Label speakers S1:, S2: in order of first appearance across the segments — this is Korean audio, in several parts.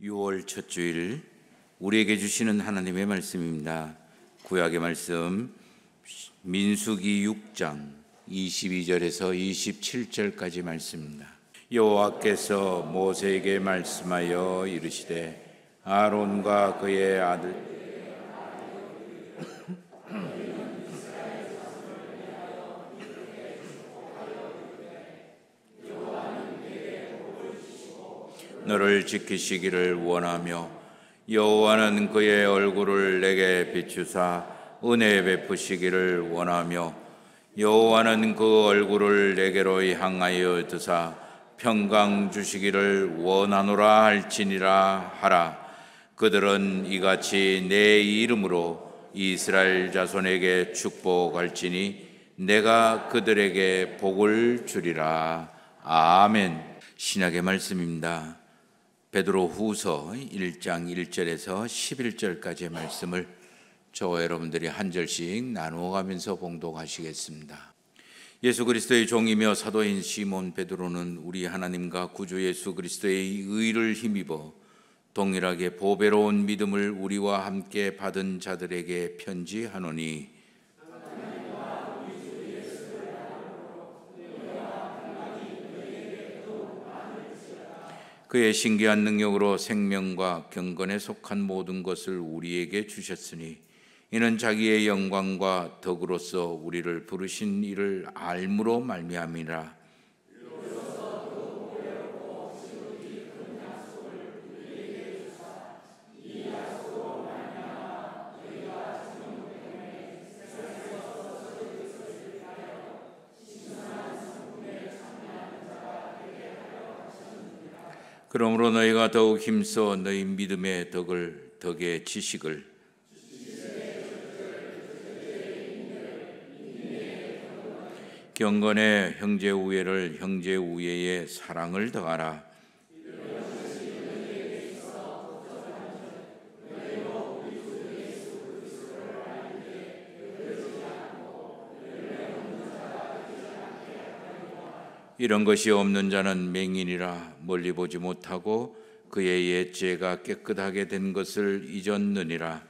S1: 6월 첫 주일 우리에게 주시는 하나님의 말씀입니다. 구약의 말씀 민수기 6장 22절에서 27절까지 말씀입니다. 여호와께서 모세에게 말씀하여 이르시되 아론과 그의 아들 너를 지키시기를 원하며 여호와는 그의 얼굴을 내게 비추사 은혜 베푸시기를 원하며 여호와는 그 얼굴을 내게로 향하여 드사 평강 주시기를 원하노라 할지니라 하라. 그들은 이같이 내 이름으로 이스라엘 자손에게 축복할지니 내가 그들에게 복을 주리라. 아멘. 신약의 말씀입니다. 베드로 후서 1장 1절에서 11절까지의 말씀을 저와 여러분들이 한 절씩 나누어 가면서 봉독하시겠습니다. 예수 그리스도의 종이며 사도인 시몬 베드로는 우리 하나님과 구주 예수 그리스도의 의를 힘입어 동일하게 보배로운 믿음을 우리와 함께 받은 자들에게 편지하노니 그의 신기한 능력으로 생명과 경건에 속한 모든 것을 우리에게 주셨으니 이는 자기의 영광과 덕으로서 우리를 부르신 이를 알므로 말미암이라. 그러므로 너희가 더욱 힘써 너희 믿음의 덕의 지식을 경건의 형제 우애를 형제 우애의 사랑을 더하라. 이런 것이 없는 자는 맹인이라 멀리 보지 못하고 그의 옛 죄가 깨끗하게 된 것을 잊었느니라.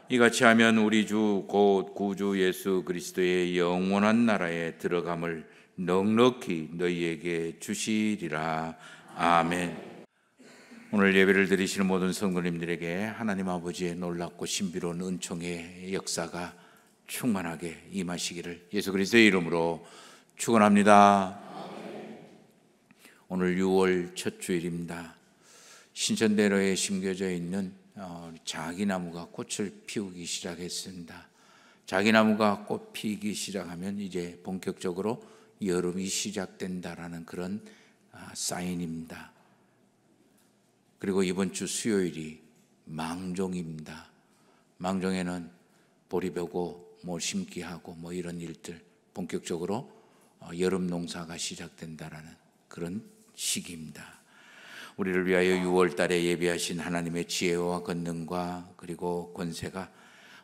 S1: 이같이 하면 우리 주 곧 구주 예수 그리스도의 영원한 나라에 들어감을 넉넉히 너희에게 주시리라. 아멘. 오늘 예배를 드리시는 모든 성도님들에게 하나님 아버지의 놀랍고 신비로운 은총의 역사가 충만하게 임하시기를 예수 그리스도의 이름으로 축원합니다. 오늘 6월 첫 주일입니다. 신천대로에 심겨져 있는 자기나무가 꽃을 피우기 시작했습니다. 자기나무가 꽃 피기 시작하면 이제 본격적으로 여름이 시작된다라는 그런 사인입니다. 그리고 이번 주 수요일이 망종입니다. 망종에는 보리 베고 심기 하고 이런 일들 본격적으로 여름 농사가 시작된다라는 그런 시기입니다. 우리를 위하여 6월 달에 예비하신 하나님의 지혜와 권능과 그리고 권세가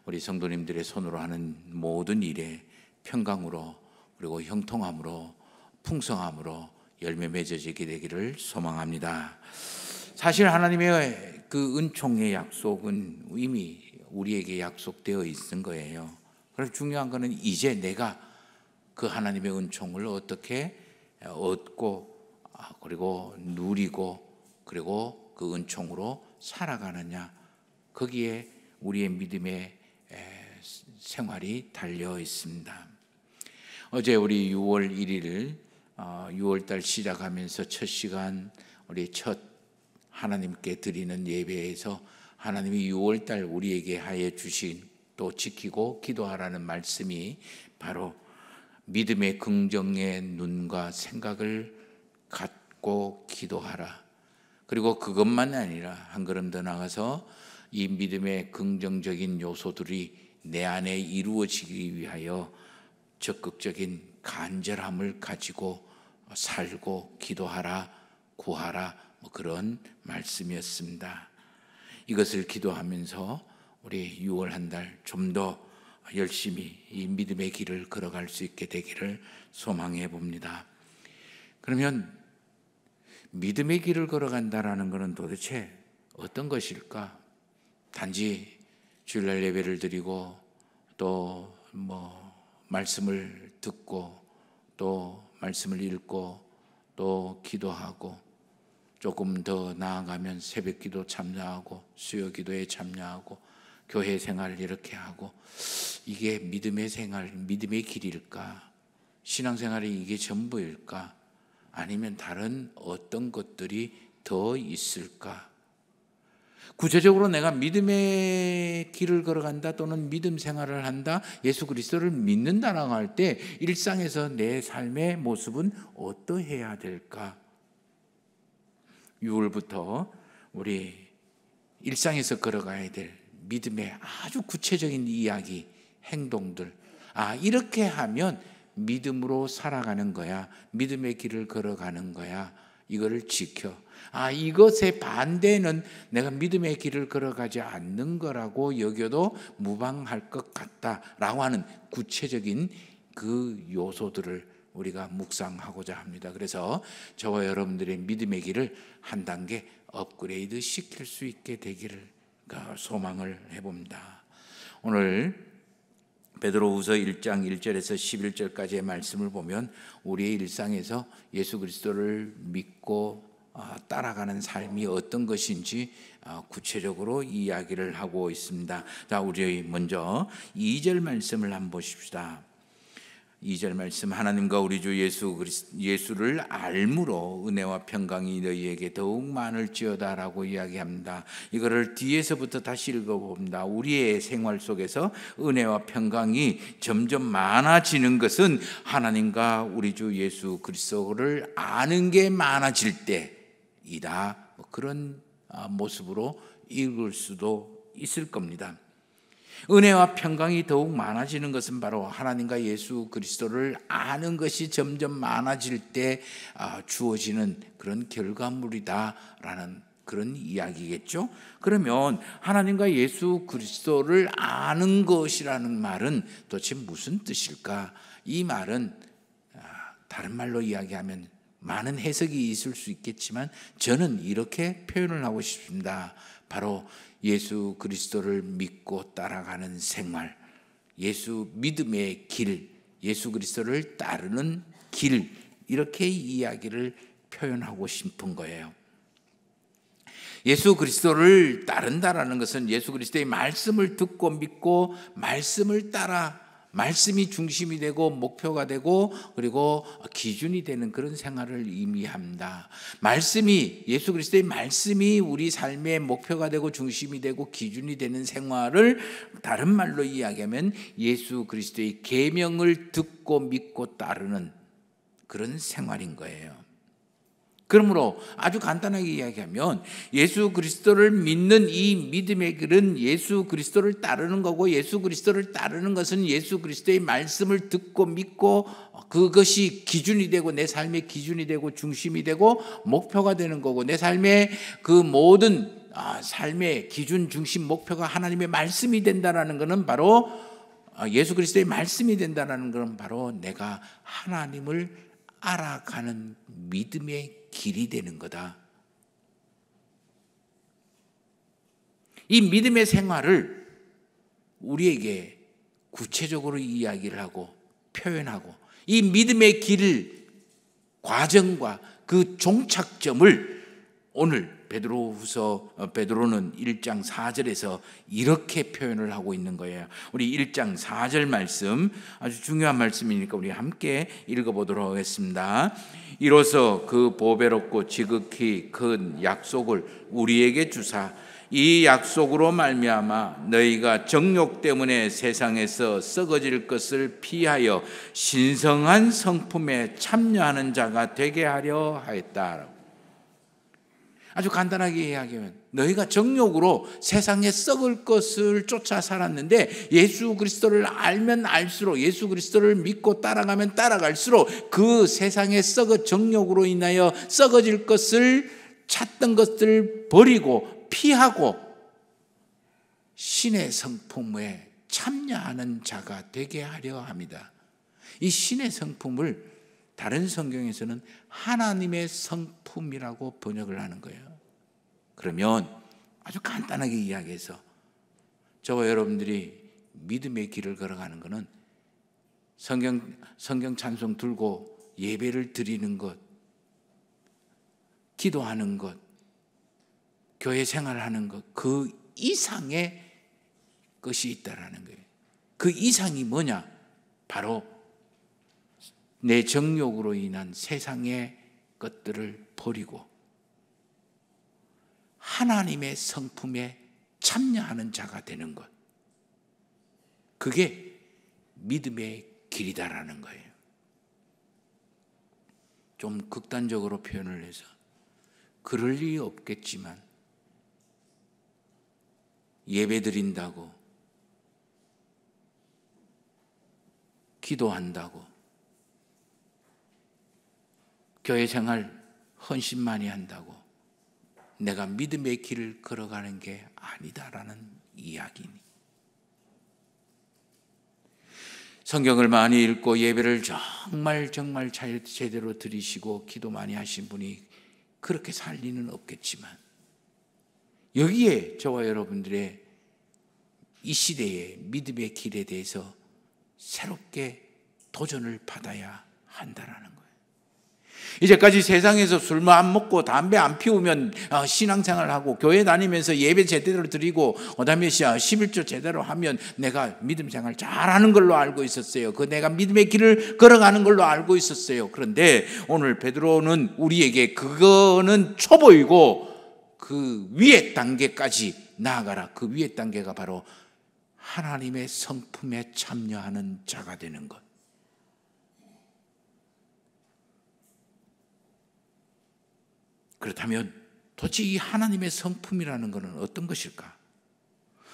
S1: 우리 성도님들의 손으로 하는 모든 일에 평강으로 그리고 형통함으로 풍성함으로 열매 맺어지게 되기를 소망합니다. 사실 하나님의 그 은총의 약속은 이미 우리에게 약속되어 있는 거예요. 그래서 중요한 것은 이제 내가 그 하나님의 은총을 어떻게 얻고 그리고 누리고 그리고 그 은총으로 살아가느냐, 거기에 우리의 믿음의 생활이 달려 있습니다. 어제 우리 6월 1일 6월달 시작하면서 첫 시간 우리 첫 하나님께 드리는 예배에서 하나님이 6월달 우리에게 하여 주신 또 지키고 기도하라는 말씀이 바로 믿음의 긍정의 눈과 생각을 갖고 기도하라. 그리고 그것만 아니라 한 걸음 더 나가서 이 믿음의 긍정적인 요소들이 내 안에 이루어지기 위하여 적극적인 간절함을 가지고 살고 기도하라, 구하라 그런 말씀이었습니다. 이것을 기도하면서 우리 6월 한 달 좀 더 열심히 이 믿음의 길을 걸어갈 수 있게 되기를 소망해 봅니다. 그러면 믿음의 길을 걸어간다라는 것은 도대체 어떤 것일까? 단지 주일날 예배를 드리고 또 말씀을 듣고 또 말씀을 읽고 또 기도하고 조금 더 나아가면 새벽기도 참여하고 수요기도에 참여하고 교회 생활을 이렇게 하고, 이게 믿음의 생활, 믿음의 길일까? 신앙생활이 이게 전부일까? 아니면 다른 어떤 것들이 더 있을까? 구체적으로 내가 믿음의 길을 걸어간다 또는 믿음 생활을 한다, 예수 그리스도를 믿는다라고 할 때 일상에서 내 삶의 모습은 어떠해야 될까? 6월부터 우리 일상에서 걸어가야 될 믿음의 아주 구체적인 이야기, 행동들, 이렇게 하면 믿음으로 살아가는 거야, 믿음의 길을 걸어가는 거야, 이거를 지켜. 이것의 반대는 내가 믿음의 길을 걸어가지 않는 거라고 여겨도 무방할 것 같다라고 하는 구체적인 그 요소들을 우리가 묵상하고자 합니다. 그래서 저와 여러분들의 믿음의 길을 한 단계 업그레이드 시킬 수 있게 되기를 소망을 해봅니다. 오늘 베드로후서 1장 1절에서 11절까지의 말씀을 보면 우리의 일상에서 예수 그리스도를 믿고 따라가는 삶이 어떤 것인지 구체적으로 이야기를 하고 있습니다. 자, 우리 먼저 2절 말씀을 한번 보십시다. 2절 말씀, 하나님과 우리 주 예수를 알므로 은혜와 평강이 너희에게 더욱 많을지어다라고 이야기합니다. 이거를 뒤에서부터 다시 읽어봅니다. 우리의 생활 속에서 은혜와 평강이 점점 많아지는 것은 하나님과 우리 주 예수 그리스도를 아는 게 많아질 때이다. 그런 모습으로 읽을 수도 있을 겁니다. 은혜와 평강이 더욱 많아지는 것은 바로 하나님과 예수 그리스도를 아는 것이 점점 많아질 때 주어지는 그런 결과물이다라는 그런 이야기겠죠. 그러면 하나님과 예수 그리스도를 아는 것이라는 말은 도대체 무슨 뜻일까? 이 말은 다른 말로 이야기하면 많은 해석이 있을 수 있겠지만 저는 이렇게 표현을 하고 싶습니다. 바로 예수 그리스도를 믿고 따라가는 생활, 예수 믿음의 길, 예수 그리스도를 따르는 길, 이렇게 이야기를 표현하고 싶은 거예요. 예수 그리스도를 따른다라는 것은 예수 그리스도의 말씀을 듣고 믿고 말씀을 따라, 말씀이 중심이 되고 목표가 되고 그리고 기준이 되는 그런 생활을 의미합니다. 말씀이, 예수 그리스도의 말씀이 우리 삶의 목표가 되고 중심이 되고 기준이 되는 생활을 다른 말로 이야기하면 예수 그리스도의 계명을 듣고 믿고 따르는 그런 생활인 거예요. 그러므로 아주 간단하게 이야기하면 예수 그리스도를 믿는 이 믿음의 길은 예수 그리스도를 따르는 거고, 예수 그리스도를 따르는 것은 예수 그리스도의 말씀을 듣고 믿고 그것이 기준이 되고 내 삶의 기준이 되고 중심이 되고 목표가 되는 거고, 내 삶의 그 모든 삶의 기준 중심 목표가 하나님의 말씀이 된다라는 것은 바로 예수 그리스도의 말씀이 된다라는 것은 바로 내가 하나님을 알아가는 믿음의 길이 되는 거다. 이 믿음의 생활을 우리에게 구체적으로 이야기를 하고 표현하고, 이 믿음의 길 과정과 그 종착점을 오늘 베드로는 1장 4절에서 이렇게 표현을 하고 있는 거예요. 우리 1장 4절 말씀, 아주 중요한 말씀이니까 우리 함께 읽어보도록 하겠습니다. 이로써 그 보배롭고 지극히 큰 약속을 우리에게 주사 이 약속으로 말미암아 너희가 정욕 때문에 세상에서 썩어질 것을 피하여 신성한 성품에 참여하는 자가 되게 하려 하였다. 아주 간단하게 이야기하면 너희가 정욕으로 세상에 썩을 것을 쫓아 살았는데 예수 그리스도를 알면 알수록, 예수 그리스도를 믿고 따라가면 따라갈수록 그 세상에 정욕으로 인하여 썩어질 것을 찾던 것들을 버리고 피하고 신의 성품에 참여하는 자가 되게 하려 합니다. 이 신의 성품을 다른 성경에서는 하나님의 성품이라고 번역을 하는 거예요. 그러면 아주 간단하게 이야기해서 저와 여러분들이 믿음의 길을 걸어가는 것은 성경 찬송 들고 예배를 드리는 것, 기도하는 것, 교회 생활하는 것, 그 이상의 것이 있다라는 거예요. 그 이상이 뭐냐? 바로 내 정욕으로 인한 세상의 것들을 버리고 하나님의 성품에 참여하는 자가 되는 것. 그게 믿음의 길이다라는 거예요. 좀 극단적으로 표현을 해서 그럴 일이 없겠지만 예배 드린다고, 기도한다고, 교회 생활 헌신 많이 한다고 내가 믿음의 길을 걸어가는 게 아니다라는 이야기니. 성경을 많이 읽고 예배를 정말 제대로 드리시고 기도 많이 하신 분이 그렇게 살 리는 없겠지만 여기에 저와 여러분들의 이 시대의 믿음의 길에 대해서 새롭게 도전을 받아야 한다라는 거예요. 이제까지 세상에서 술 안 먹고 담배 안 피우면 신앙생활하고 교회 다니면서 예배 제대로 드리고 그다음에 11조 제대로 하면 내가 믿음생활 잘하는 걸로 알고 있었어요. 내가 믿음의 길을 걸어가는 걸로 알고 있었어요. 그런데 오늘 베드로는 우리에게 그거는 초보이고 그 위의 단계까지 나아가라. 그 위의 단계가 바로 하나님의 성품에 참여하는 자가 되는 것. 그렇다면 도대체 이 하나님의 성품이라는 것은 어떤 것일까?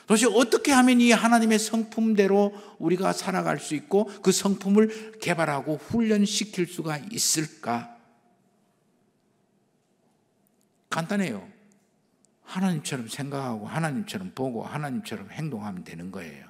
S1: 도대체 어떻게 하면 이 하나님의 성품대로 우리가 살아갈 수 있고 그 성품을 개발하고 훈련시킬 수가 있을까? 간단해요. 하나님처럼 생각하고 하나님처럼 보고 하나님처럼 행동하면 되는 거예요.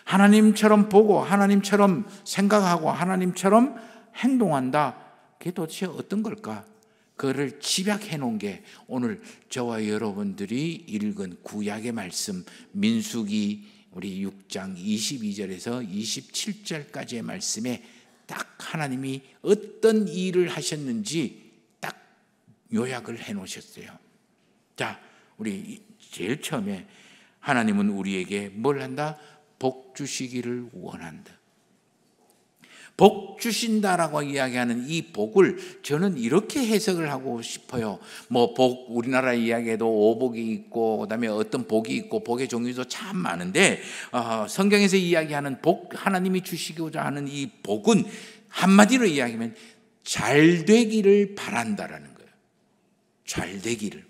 S1: 하나님처럼 보고 하나님처럼 생각하고 하나님처럼 행동한다. 그게 도대체 어떤 걸까? 그거를 집약해 놓은 게 오늘 저와 여러분들이 읽은 구약의 말씀 민수기 우리 6장 22절에서 27절까지의 말씀에 딱 하나님이 어떤 일을 하셨는지 딱 요약을 해 놓으셨어요. 자, 우리 제일 처음에 하나님은 우리에게 뭘 한다? 복 주시기를 원한다. 복 주신다라고 이야기하는 이 복을 저는 이렇게 해석을 하고 싶어요. 복, 우리나라 이야기에도 오복이 있고 그다음에 어떤 복이 있고 복의 종류도 참 많은데 성경에서 이야기하는 복, 하나님이 주시고자 하는 이 복은 한마디로 이야기하면 잘 되기를 바란다라는 거예요. 잘 되기를.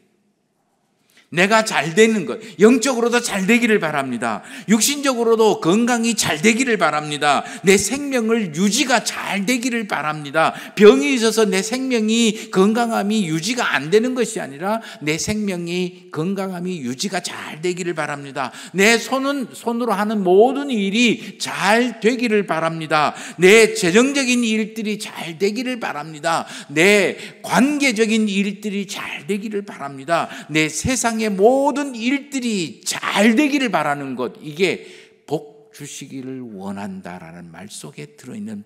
S1: 내가 잘 되는 것, 영적으로도 잘 되기를 바랍니다. 육신적으로도 건강이 잘 되기를 바랍니다. 내 생명을 유지가 잘 되기를 바랍니다. 병이 있어서 내 생명이 건강함이 유지가 안 되는 것이 아니라 내 생명이 건강함이 유지가 잘 되기를 바랍니다. 내 손으로 하는 모든 일이 잘 되기를 바랍니다. 내 재정적인 일들이 잘 되기를 바랍니다. 내 관계적인 일들이 잘 되기를 바랍니다. 내 세상 모든 일들이 잘 되기를 바라는 것, 이게 복 주시기를 원한다라는 말 속에 들어있는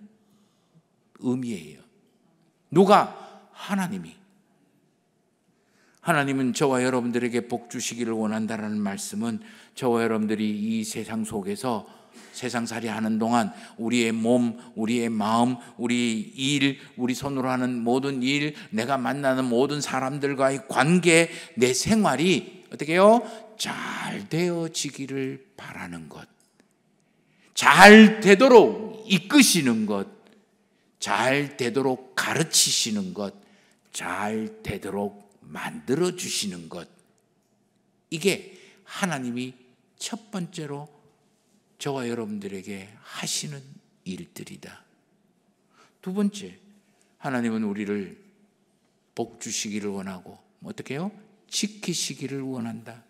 S1: 의미예요. 누가? 하나님은 저와 여러분들에게 복 주시기를 원한다라는 말씀은 저와 여러분들이 이 세상 속에서 세상살이 하는 동안 우리의 몸, 우리의 마음, 우리 일, 우리 손으로 하는 모든 일, 내가 만나는 모든 사람들과의 관계, 내 생활이 어떻게 해요? 잘 되어지기를 바라는 것, 잘 되도록 이끄시는 것, 잘 되도록 가르치시는 것, 잘 되도록 만들어주시는 것, 이게 하나님이 첫 번째로 저와 여러분들에게 하시는 일들이다. 두 번째, 하나님은 우리를 복 주시기를 원하고 어떻게 해요? 지키시기를 원한다.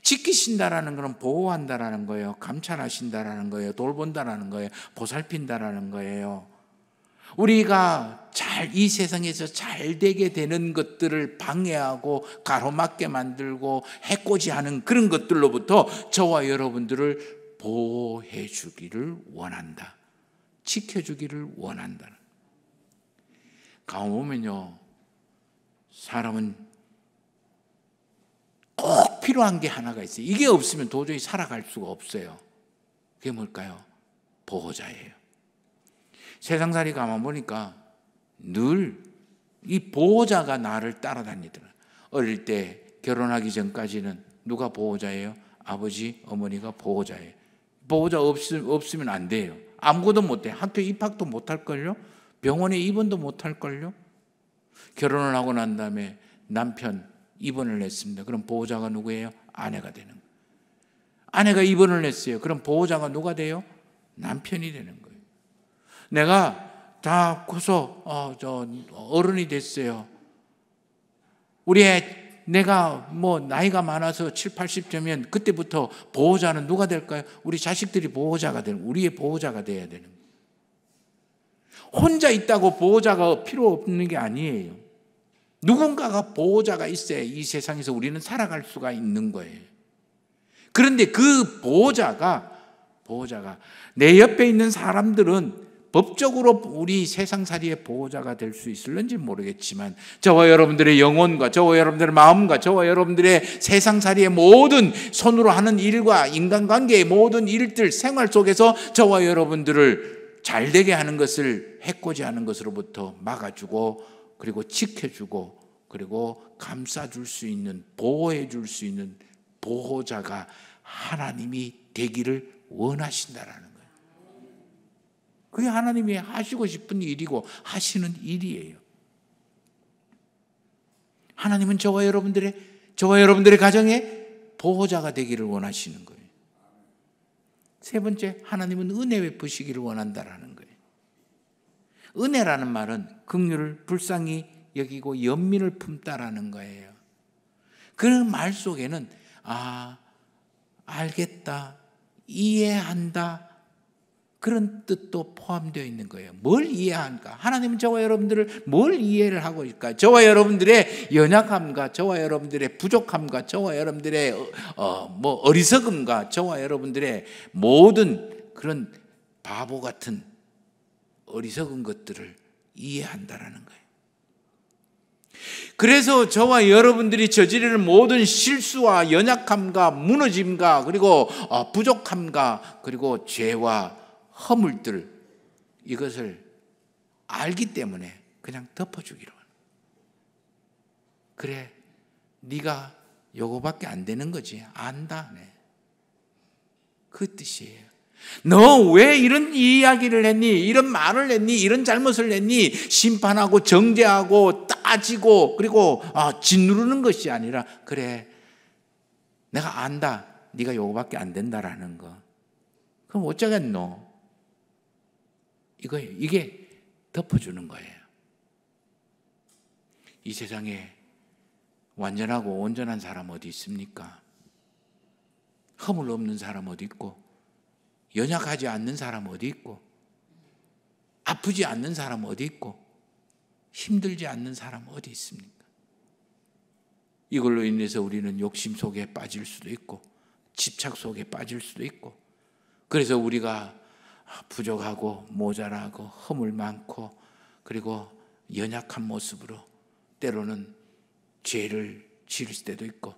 S1: 지키신다라는 것은 보호한다라는 거예요. 감찰하신다라는 거예요. 돌본다라는 거예요. 보살핀다라는 거예요. 우리가 이 세상에서 잘 되게 되는 것들을 방해하고 가로막게 만들고 해코지하는 그런 것들로부터 저와 여러분들을 보호해 주기를 원한다. 지켜주기를 원한다. 가보면요, 사람은 꼭 필요한 게 하나가 있어요. 이게 없으면 도저히 살아갈 수가 없어요. 그게 뭘까요? 보호자예요. 세상살이 가만 보니까 늘 이 보호자가 나를 따라다니더라. 어릴 때 결혼하기 전까지는 누가 보호자예요? 아버지, 어머니가 보호자예요. 보호자 없으면 안 돼요. 아무것도 못해. 학교 입학도 못할걸요? 병원에 입원도 못할걸요? 결혼을 하고 난 다음에 남편 입원을 했습니다. 그럼 보호자가 누구예요? 아내가 되는 거예요. 아내가 입원을 했어요. 그럼 보호자가 누가 돼요? 남편이 되는 거예요. 내가 다 커서 어른이 됐어요. 내가 나이가 많아서 7, 80되면 그때부터 보호자는 누가 될까요? 우리 자식들이 우리의 보호자가 돼야 되는 거예요. 혼자 있다고 보호자가 필요 없는 게 아니에요. 누군가가 보호자가 있어야 이 세상에서 우리는 살아갈 수가 있는 거예요. 그런데 그 보호자가 내 옆에 있는 사람들은 법적으로 우리 세상살이의 보호자가 될 수 있을는지 모르겠지만 저와 여러분들의 영혼과 저와 여러분들의 마음과 저와 여러분들의 세상살이의 모든 손으로 하는 일과 인간관계의 모든 일들 생활 속에서 저와 여러분들을 잘되게 하는 것을 해코지하는 것으로부터 막아주고 그리고 지켜주고 그리고 감싸줄 수 있는 보호해 줄 수 있는 보호자가 하나님이 되기를 원하신다라는 거예요. 그게 하나님이 하시고 싶은 일이고 하시는 일이에요. 하나님은 저와 여러분들의 가정에 보호자가 되기를 원하시는 거예요. 세 번째, 하나님은 은혜 베푸시기를 원한다라는 거예요. 은혜라는 말은 긍휼을 불쌍히 여기고 연민을 품다라는 거예요. 그 말 속에는 알겠다, 이해한다 그런 뜻도 포함되어 있는 거예요. 뭘 이해한가? 하나님은 저와 여러분들을 뭘 이해를 하고 있을까? 저와 여러분들의 연약함과 저와 여러분들의 부족함과 저와 여러분들의 어리석음과 저와 여러분들의 모든 그런 바보 같은 어리석은 것들을 이해한다라는 거예요. 그래서 저와 여러분들이 저지르는 모든 실수와 연약함과 무너짐과 그리고 부족함과 그리고 죄와 허물들 이것을 알기 때문에 그냥 덮어주기로 하는. 그래, 네가 요거밖에 안 되는 거지. 안다. 네. 그 뜻이에요. 너 왜 이런 이야기를 했니? 이런 말을 했니? 이런 잘못을 했니? 심판하고 정죄하고 따지고 그리고 짓누르는 것이 아니라 그래, 내가 안다. 네가 요거밖에 안 된다라는 거. 그럼 어쩌겠노? 이게 덮어주는 거예요. 이 세상에 완전하고 온전한 사람 어디 있습니까? 허물 없는 사람 어디 있고 연약하지 않는 사람 어디 있고 아프지 않는 사람 어디 있고 힘들지 않는 사람 어디 있습니까? 이걸로 인해서 우리는 욕심 속에 빠질 수도 있고 집착 속에 빠질 수도 있고 그래서 우리가 부족하고 모자라고 허물 많고 그리고 연약한 모습으로 때로는 죄를 지을 때도 있고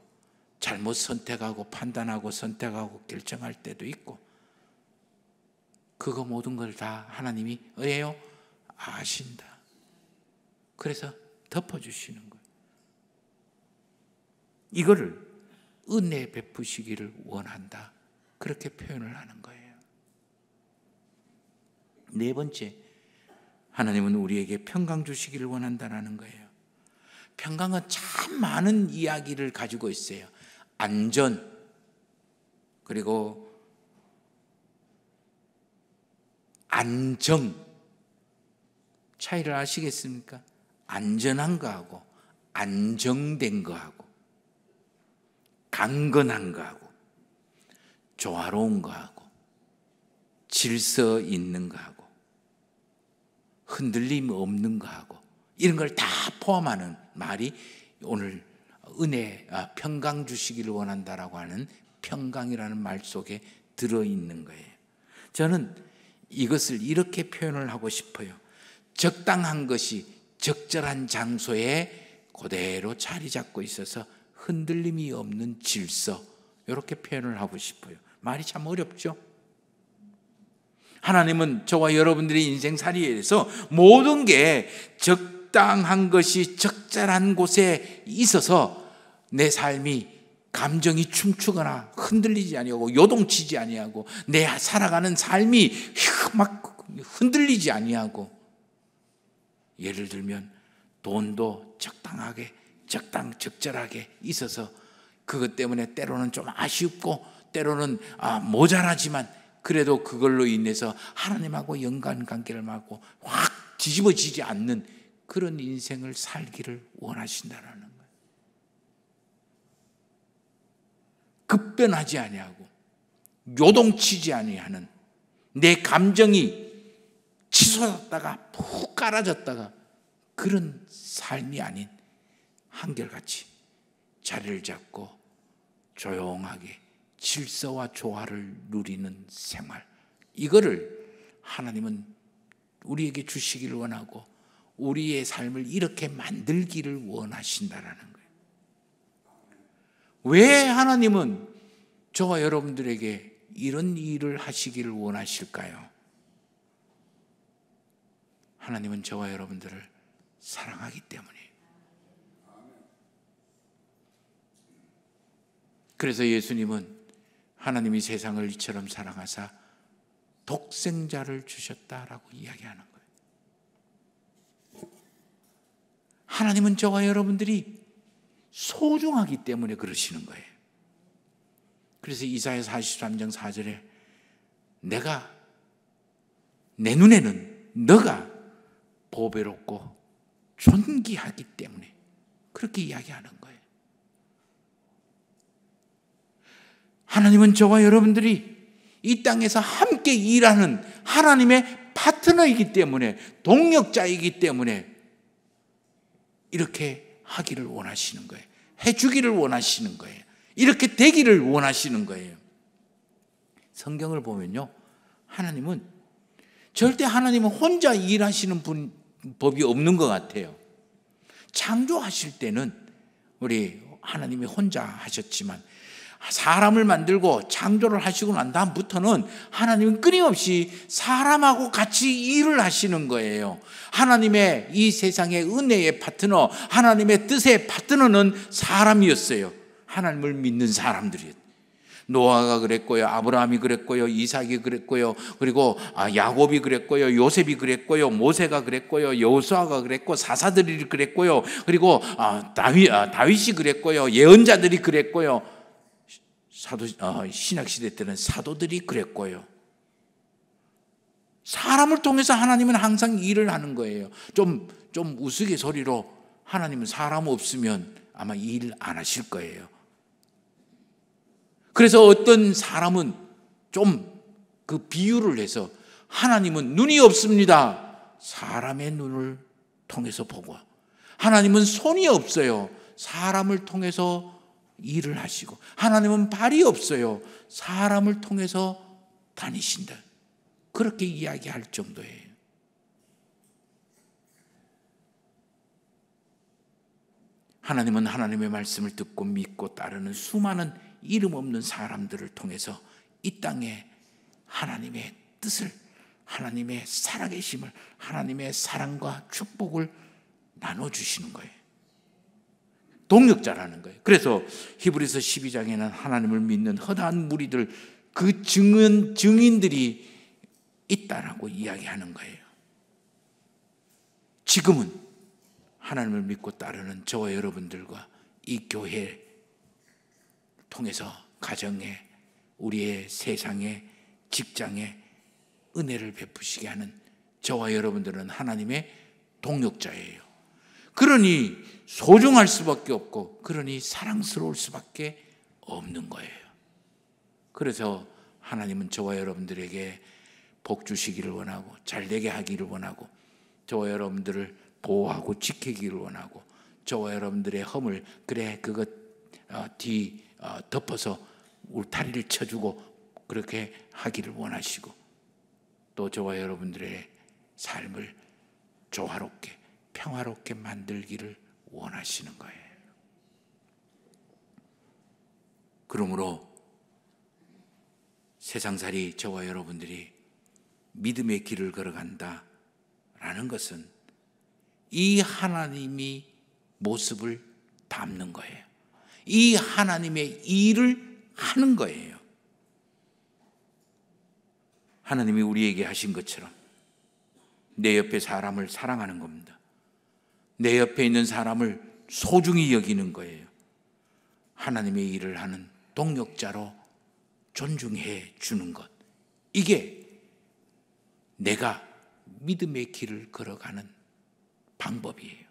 S1: 잘못 선택하고 판단하고 선택하고 결정할 때도 있고 그거 모든 걸 다 하나님이 왜요? 아신다. 그래서 덮어주시는 거예요. 이거를 은혜 베푸시기를 원한다. 그렇게 표현을 하는 거예요. 네 번째, 하나님은 우리에게 평강 주시기를 원한다는 거예요. 평강은 참 많은 이야기를 가지고 있어요. 안전, 그리고 안정. 차이를 아시겠습니까? 안전한 거하고 안정된 거하고 강건한 거하고 조화로운 거하고 질서 있는 거하고 흔들림 없는 거하고 이런 걸 다 포함하는 말이 오늘 은혜, 평강 주시기를 원한다라고 하는 평강이라는 말 속에 들어있는 거예요. 저는 이것을 이렇게 표현을 하고 싶어요. 적당한 것이 적절한 장소에 그대로 자리 잡고 있어서 흔들림이 없는 질서, 이렇게 표현을 하고 싶어요. 말이 참 어렵죠? 하나님은 저와 여러분들의 인생살이에서 모든 게 적당한 것이 적절한 곳에 있어서 내 삶이 감정이 춤추거나 흔들리지 아니하고 요동치지 아니하고 내 살아가는 삶이 막 흔들리지 아니하고, 예를 들면 돈도 적당하게 적절하게 있어서 그것 때문에 때로는 좀 아쉽고 때로는 모자라지만 그래도 그걸로 인해서 하나님하고 연관관계를 맺고 확 뒤집어지지 않는 그런 인생을 살기를 원하신다라는 거예요. 급변하지 아니하고 요동치지 아니하는, 내 감정이 치솟았다가 푹 깔아졌다가 그런 삶이 아닌 한결같이 자리를 잡고 조용하게 질서와 조화를 누리는 생활, 이거를 하나님은 우리에게 주시기를 원하고 우리의 삶을 이렇게 만들기를 원하신다라는 거예요. 왜 하나님은 저와 여러분들에게 이런 일을 하시기를 원하실까요? 하나님은 저와 여러분들을 사랑하기 때문이에요. 그래서 예수님은 하나님이 세상을 이처럼 사랑하사 독생자를 주셨다라고 이야기하는 거예요. 하나님은 저와 여러분들이 소중하기 때문에 그러시는 거예요. 그래서 이사야 43장 4절에 내 눈에는 너가 보배롭고 존귀하기 때문에 그렇게 이야기하는 거예요. 하나님은 저와 여러분들이 이 땅에서 함께 일하는 하나님의 파트너이기 때문에, 동력자이기 때문에 이렇게 하기를 원하시는 거예요. 해주기를 원하시는 거예요. 이렇게 되기를 원하시는 거예요. 성경을 보면요, 하나님은 혼자 일하시는 법이 없는 것 같아요. 창조하실 때는 우리 하나님이 혼자 하셨지만 사람을 만들고 창조를 하시고 난 다음부터는 하나님은 끊임없이 사람하고 같이 일을 하시는 거예요. 하나님의 이 세상의 은혜의 파트너, 하나님의 뜻의 파트너는 사람이었어요. 하나님을 믿는 사람들이었어요. 노아가 그랬고요, 아브라함이 그랬고요, 이삭이 그랬고요, 그리고 야곱이 그랬고요, 요셉이 그랬고요, 모세가 그랬고요, 여호수아가 그랬고, 사사들이 그랬고요, 그리고 다윗이 그랬고요, 예언자들이 그랬고요, 신약시대 때는 사도들이 그랬고요. 사람을 통해서 하나님은 항상 일을 하는 거예요. 좀 우스갯소리로 하나님은 사람 없으면 아마 일 안 하실 거예요. 그래서 어떤 사람은 좀 그 비유를 해서 하나님은 눈이 없습니다. 사람의 눈을 통해서 보고, 하나님은 손이 없어요. 사람을 통해서 일을 하시고, 하나님은 발이 없어요. 사람을 통해서 다니신다. 그렇게 이야기할 정도예요. 하나님은 하나님의 말씀을 듣고 믿고 따르는 수많은 이름 없는 사람들을 통해서 이 땅에 하나님의 뜻을, 하나님의 살아계심을, 하나님의 사랑과 축복을 나눠주시는 거예요. 동력자라는 거예요. 그래서 히브리서 12장에는 하나님을 믿는 허다한 무리들, 그 증인들이 있다라고 이야기하는 거예요. 지금은 하나님을 믿고 따르는 저와 여러분들과 이 교회 통해서 가정에, 우리의 세상에, 직장에 은혜를 베푸시게 하는 저와 여러분들은 하나님의 동력자예요. 그러니 소중할 수밖에 없고, 그러니 사랑스러울 수밖에 없는 거예요. 그래서 하나님은 저와 여러분들에게 복 주시기를 원하고 잘되게 하기를 원하고 저와 여러분들을 보호하고 지키기를 원하고 저와 여러분들의 허물 그래 그것 덮어서 울타리를 쳐주고 그렇게 하기를 원하시고 또 저와 여러분들의 삶을 조화롭게 평화롭게 만들기를 원하시는 거예요. 그러므로 세상살이 저와 여러분들이 믿음의 길을 걸어간다라는 것은 이 하나님이 모습을 담는 거예요. 이 하나님의 일을 하는 거예요. 하나님이 우리에게 하신 것처럼 내 옆에 사람을 사랑하는 겁니다. 내 옆에 있는 사람을 소중히 여기는 거예요. 하나님의 일을 하는 동역자로 존중해 주는 것. 이게 내가 믿음의 길을 걸어가는 방법이에요.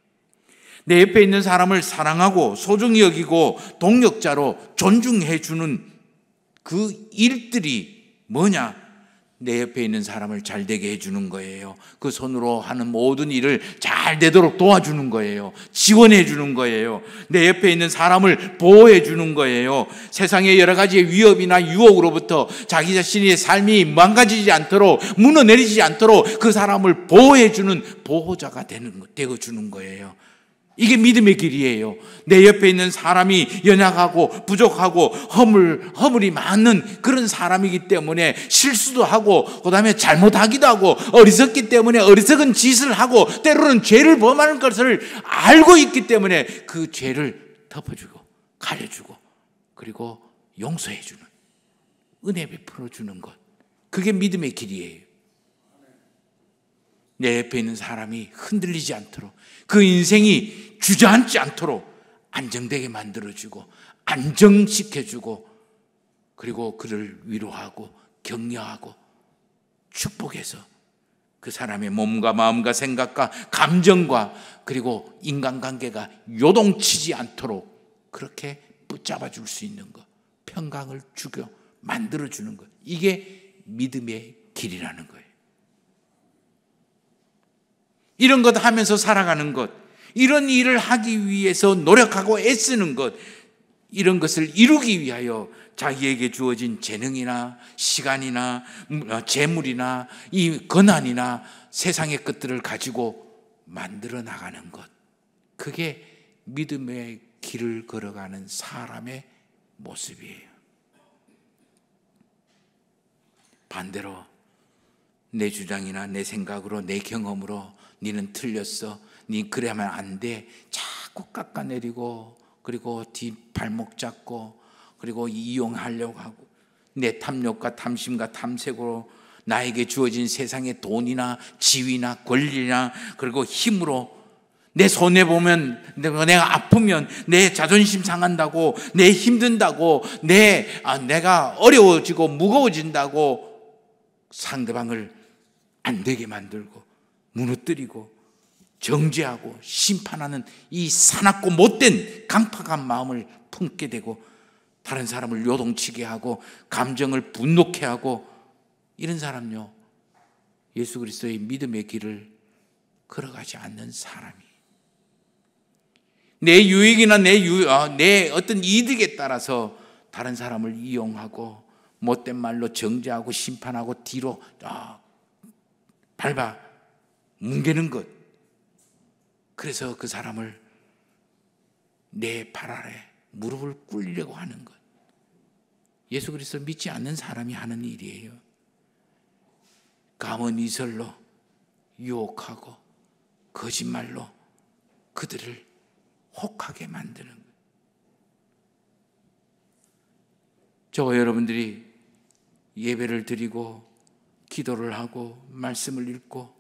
S1: 내 옆에 있는 사람을 사랑하고 소중히 여기고 동역자로 존중해 주는 그 일들이 뭐냐? 내 옆에 있는 사람을 잘 되게 해주는 거예요. 그 손으로 하는 모든 일을 잘 되도록 도와주는 거예요. 지원해 주는 거예요. 내 옆에 있는 사람을 보호해 주는 거예요. 세상의 여러 가지의 위협이나 유혹으로부터 자기 자신의 삶이 망가지지 않도록 무너내리지 않도록 그 사람을 보호해 주는 보호자가 되어 주는 거예요. 이게 믿음의 길이에요. 내 옆에 있는 사람이 연약하고 부족하고 허물이 많은 그런 사람이기 때문에 실수도 하고 그다음에 잘못하기도 하고 어리석기 때문에 어리석은 짓을 하고 때로는 죄를 범하는 것을 알고 있기 때문에 그 죄를 덮어주고 가려주고 그리고 용서해주는 은혜 베풀어주는 것, 그게 믿음의 길이에요. 내 옆에 있는 사람이 흔들리지 않도록 그 인생이 주저앉지 않도록 안정되게 만들어주고 안정시켜주고 그리고 그를 위로하고 격려하고 축복해서 그 사람의 몸과 마음과 생각과 감정과 그리고 인간관계가 요동치지 않도록 그렇게 붙잡아 줄 수 있는 것, 평강을 주고 만들어주는 것, 이게 믿음의 길이라는 거예요. 이런 것 하면서 살아가는 것, 이런 일을 하기 위해서 노력하고 애쓰는 것, 이런 것을 이루기 위하여 자기에게 주어진 재능이나 시간이나 재물이나 이 권한이나 세상의 것들을 가지고 만들어 나가는 것, 그게 믿음의 길을 걸어가는 사람의 모습이에요. 반대로 내 주장이나 내 생각으로 내 경험으로 니는 틀렸어, 니 그래야만 안 돼, 자꾸 깎아내리고 그리고 뒷발목 잡고 그리고 이용하려고 하고 내 탐욕과 탐심과 탐색으로 나에게 주어진 세상의 돈이나 지위나 권리나 그리고 힘으로 내 손해보면 내가 아프면 내 자존심 상한다고, 내 힘든다고, 내가 어려워지고 무거워진다고 상대방을 안 되게 만들고 무너뜨리고 정죄하고 심판하는 이 사납고 못된 강팍한 마음을 품게 되고 다른 사람을 요동치게 하고 감정을 분노케 하고, 이런 사람요, 예수 그리스도의 믿음의 길을 걸어가지 않는 사람이 내 유익이나 내 어떤 이득에 따라서 다른 사람을 이용하고 못된 말로 정죄하고 심판하고 뒤로 밟아 뭉개는 것, 그래서 그 사람을 내 발 아래 무릎을 꿇으려고 하는 것, 예수 그리스도 믿지 않는 사람이 하는 일이에요. 감언 이설로 유혹하고 거짓말로 그들을 혹하게 만드는 것. 저와 여러분들이 예배를 드리고 기도를 하고 말씀을 읽고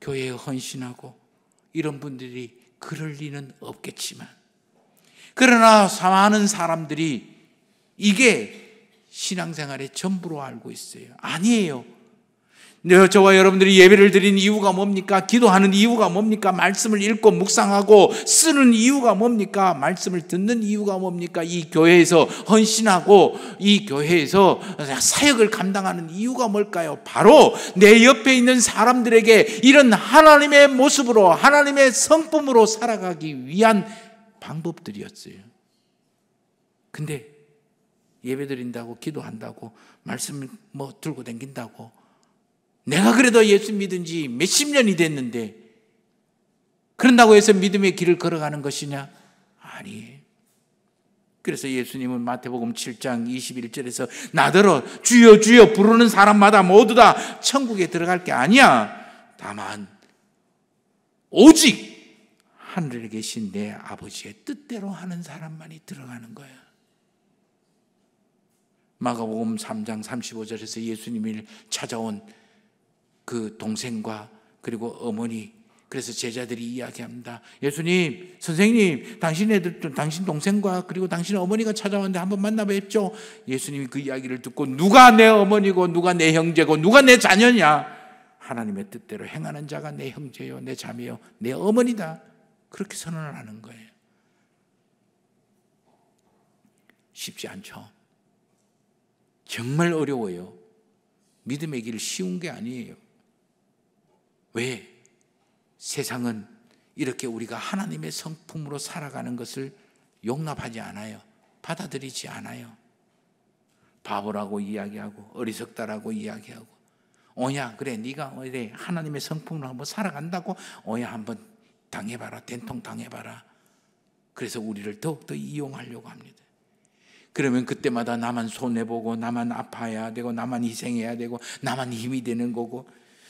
S1: 교회에 헌신하고 이런 분들이 그럴 리는 없겠지만, 그러나 많은 사람들이 이게 신앙생활의 전부로 알고 있어요. 아니에요. 저와 여러분들이 예배를 드리는 이유가 뭡니까? 기도하는 이유가 뭡니까? 말씀을 읽고 묵상하고 쓰는 이유가 뭡니까? 말씀을 듣는 이유가 뭡니까? 이 교회에서 헌신하고 이 교회에서 사역을 감당하는 이유가 뭘까요? 바로 내 옆에 있는 사람들에게 이런 하나님의 모습으로, 하나님의 성품으로 살아가기 위한 방법들이었어요. 근데 예배 드린다고, 기도한다고, 말씀 들고 다닌다고, 내가 그래도 예수 믿은 지 몇십 년이 됐는데 그런다고 해서 믿음의 길을 걸어가는 것이냐? 아니에요. 그래서 예수님은 마태복음 7장 21절에서 나더러 주여 주여 부르는 사람마다 모두 다 천국에 들어갈 게 아니야. 다만 오직 하늘에 계신 내 아버지의 뜻대로 하는 사람만이 들어가는 거야. 마가복음 3장 35절에서 예수님을 찾아온 그 동생과 그리고 어머니, 그래서 제자들이 이야기합니다. 예수님, 선생님, 당신 동생과 그리고 당신 어머니가 찾아왔는데 한번 만나 뵙죠. 예수님이 그 이야기를 듣고 누가 내 어머니고 누가 내 형제고 누가 내 자녀냐? 하나님의 뜻대로 행하는 자가 내 형제요, 내 자매요, 내 어머니다. 그렇게 선언을 하는 거예요. 쉽지 않죠. 정말 어려워요. 믿음의 길 쉬운 게 아니에요. 왜? 세상은 이렇게 우리가 하나님의 성품으로 살아가는 것을 용납하지 않아요. 받아들이지 않아요. 바보라고 이야기하고 어리석다라고 이야기하고, 오냐 그래 네가 어디 하나님의 성품으로 한번 살아간다고, 오냐 한번 당해봐라, 된통 당해봐라. 그래서 우리를 더욱더 이용하려고 합니다. 그러면 그때마다 나만 손해보고 나만 아파야 되고 나만 희생해야 되고 나만 힘이 되는 거고,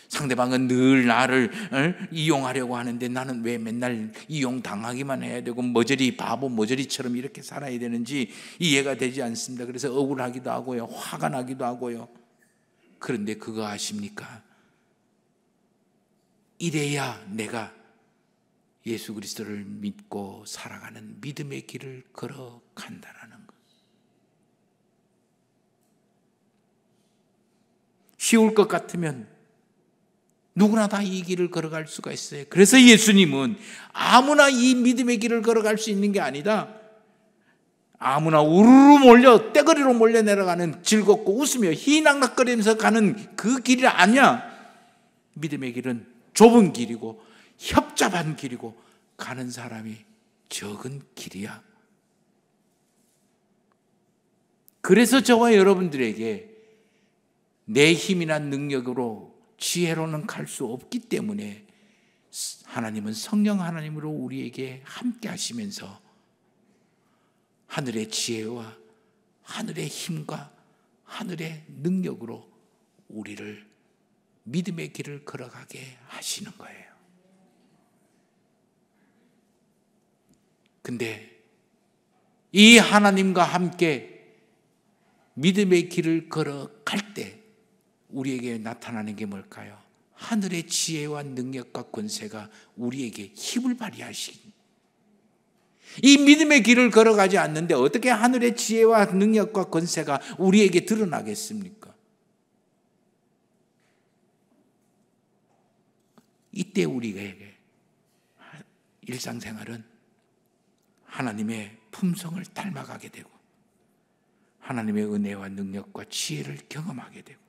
S1: 상대방은 늘 나를 이용하려고 하는데 나는 왜 맨날 이용당하기만 해야 되고 머저리 바보 머저리처럼 이렇게 살아야 되는지 이해가 되지 않습니다. 그래서 억울하기도 하고요, 화가 나기도 하고요. 그런데 그거 아십니까? 이래야 내가 예수 그리스도를 믿고 살아가는 믿음의 길을 걸어간다라는 것. 쉬울 것 같으면 누구나 다 이 길을 걸어갈 수가 있어요. 그래서 예수님은 아무나 이 믿음의 길을 걸어갈 수 있는 게 아니다. 아무나 우르르 몰려 떼거리로 몰려 내려가는, 즐겁고 웃으며 희낙낙거리면서 가는 그 길이 아니야. 믿음의 길은 좁은 길이고 협잡한 길이고 가는 사람이 적은 길이야. 그래서 저와 여러분들에게 내 힘이나 능력으로, 지혜로는 갈 수 없기 때문에 하나님은 성령 하나님으로 우리에게 함께 하시면서 하늘의 지혜와 하늘의 힘과 하늘의 능력으로 우리를 믿음의 길을 걸어가게 하시는 거예요. 근데 이 하나님과 함께 믿음의 길을 걸어갈 때 우리에게 나타나는 게 뭘까요? 하늘의 지혜와 능력과 권세가 우리에게 힘을 발휘하시기. 이 믿음의 길을 걸어가지 않는데 어떻게 하늘의 지혜와 능력과 권세가 우리에게 드러나겠습니까? 이때 우리에게 일상생활은 하나님의 품성을 닮아가게 되고 하나님의 은혜와 능력과 지혜를 경험하게 되고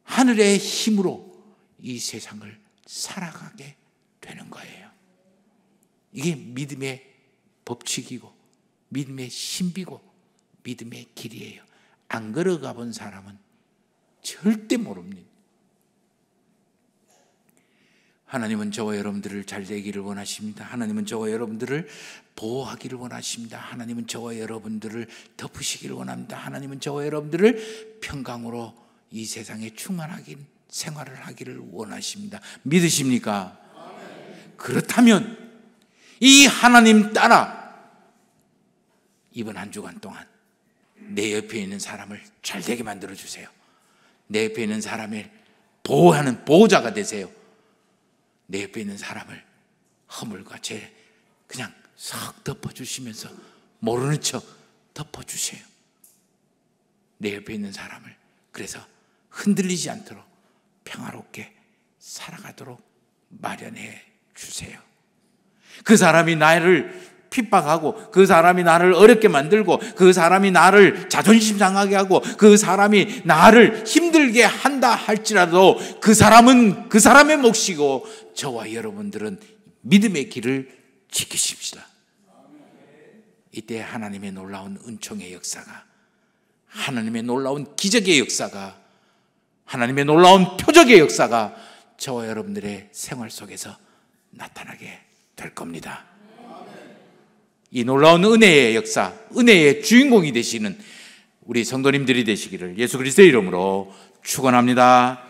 S1: 하늘의 힘으로 이 세상을 살아가게 되는 거예요. 이게 믿음의 법칙이고 믿음의 신비고 믿음의 길이에요. 안 걸어가 본 사람은 절대 모릅니다. 하나님은 저와 여러분들을 잘 되기를 원하십니다. 하나님은 저와 여러분들을 보호하기를 원하십니다. 하나님은 저와 여러분들을 덮으시기를 원합니다. 하나님은 저와 여러분들을 평강으로 이 세상에 충만하긴 생활을 하기를 원하십니다. 믿으십니까? 그렇다면 이 하나님 따라 이번 한 주간 동안 내 옆에 있는 사람을 잘 되게 만들어 주세요. 내 옆에 있는 사람을 보호하는 보호자가 되세요. 내 옆에 있는 사람을 허물과 죄 그냥 싹 덮어주시면서 모르는 척 덮어주세요. 내 옆에 있는 사람을 그래서 흔들리지 않도록 평화롭게 살아가도록 마련해 주세요. 그 사람이 나를 핍박하고, 그 사람이 나를 어렵게 만들고, 그 사람이 나를 자존심 상하게 하고, 그 사람이 나를 힘들게 한다 할지라도 그 사람은 그 사람의 몫이고, 저와 여러분들은 믿음의 길을 지키십시다. 이때 하나님의 놀라운 은총의 역사가, 하나님의 놀라운 기적의 역사가, 하나님의 놀라운 표적의 역사가 저와 여러분들의 생활 속에서 나타나게 될 겁니다. 이 놀라운 은혜의 역사, 은혜의 주인공이 되시는 우리 성도님들이 되시기를 예수 그리스도의 이름으로 축원합니다.